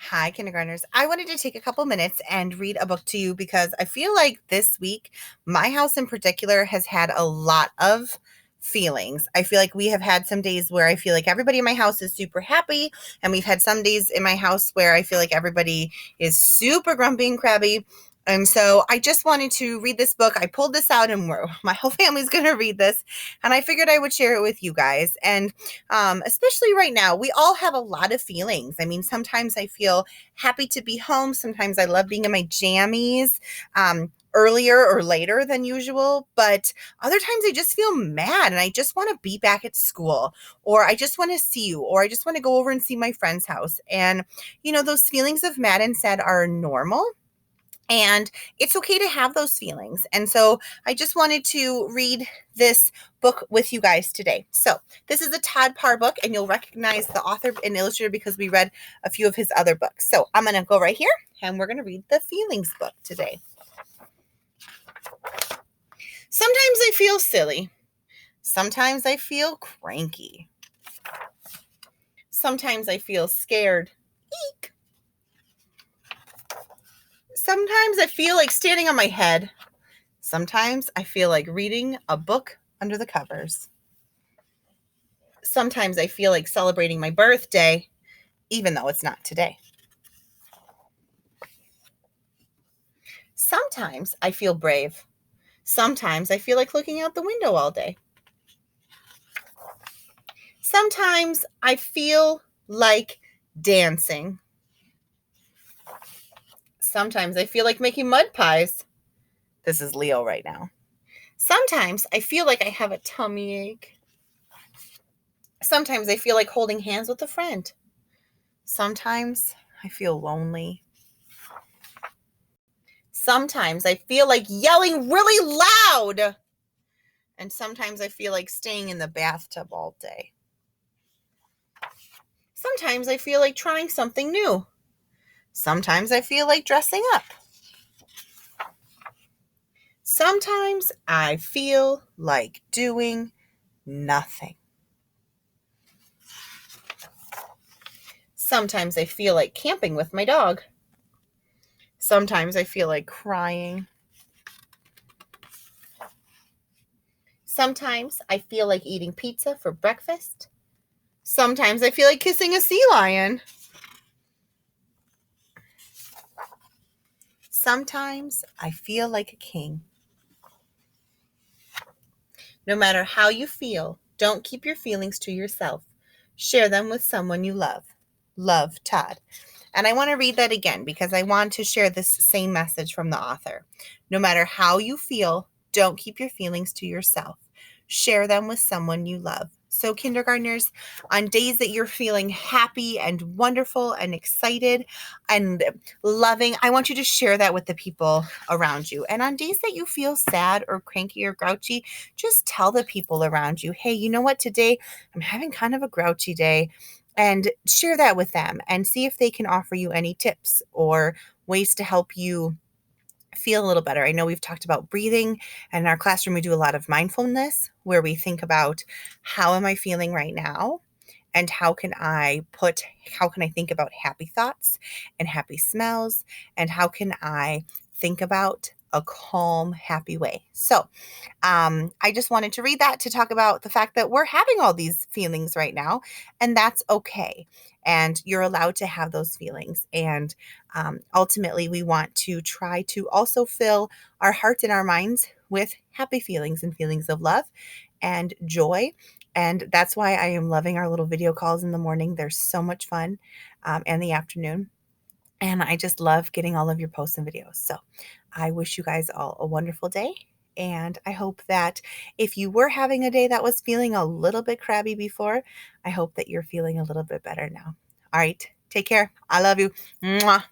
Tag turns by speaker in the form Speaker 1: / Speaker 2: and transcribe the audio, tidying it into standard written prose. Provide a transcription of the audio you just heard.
Speaker 1: Hi, kindergartners. I wanted to take a couple minutes and read a book to you because I feel like this week, my house in particular has had a lot of feelings. I feel like we have had some days where I feel like everybody in my house is super happy, and we've had some days in my house where I feel like everybody is super grumpy and crabby. And so I just wanted to read this book. I pulled this out, and my whole family's going to read this. And I figured I would share it with you guys. And especially right now, we all have a lot of feelings. I mean, sometimes I feel happy to be home. Sometimes I love being in my jammies earlier or later than usual. But other times I just feel mad and I just want to be back at school, or I just want to see you, or I just want to go over and see my friend's house. And, those feelings of mad and sad are normal. And it's okay to have those feelings. And so I just wanted to read this book with you guys today. So this is a Todd Parr book, and you'll recognize the author and illustrator because we read a few of his other books. So I'm going to go right here, and we're going to read the feelings book today. Sometimes I feel silly. Sometimes I feel cranky. Sometimes I feel scared. Eek. Sometimes I feel like standing on my head. Sometimes I feel like reading a book under the covers. Sometimes I feel like celebrating my birthday, even though it's not today. Sometimes I feel brave. Sometimes I feel like looking out the window all day. Sometimes I feel like dancing. Sometimes I feel like making mud pies. This is Leo right now. Sometimes I feel like I have a tummy ache. Sometimes I feel like holding hands with a friend. Sometimes I feel lonely. Sometimes I feel like yelling really loud. And sometimes I feel like staying in the bathtub all day. Sometimes I feel like trying something new. Sometimes I feel like dressing up. Sometimes I feel like doing nothing. Sometimes I feel like camping with my dog. Sometimes I feel like crying. Sometimes I feel like eating pizza for breakfast. Sometimes I feel like kissing a sea lion. Sometimes I feel like a king. No matter how you feel, don't keep your feelings to yourself. Share them with someone you love. Love, Todd. And I want to read that again because I want to share this same message from the author. No matter how you feel, don't keep your feelings to yourself. Share them with someone you love. So kindergartners, on days that you're feeling happy and wonderful and excited and loving, I want you to share that with the people around you. And on days that you feel sad or cranky or grouchy, just tell the people around you, hey, you know what, today I'm having kind of a grouchy day. And share that with them and see if they can offer you any tips or ways to help you feel a little better. I know we've talked about breathing, and in our classroom we do a lot of mindfulness where we think about how am I feeling right now, and how can I think about happy thoughts and happy smells, and how can I think about a calm, happy way. So I just wanted to read that to talk about the fact that we're having all these feelings right now, and that's okay. And you're allowed to have those feelings. And ultimately, we want to try to also fill our hearts and our minds with happy feelings and feelings of love and joy. And that's why I am loving our little video calls in the morning. They're so much fun, and the afternoon. And I just love getting all of your posts and videos. So I wish you guys all a wonderful day. And I hope that if you were having a day that was feeling a little bit crabby before, I hope that you're feeling a little bit better now. All right. Take care. I love you. Mwah.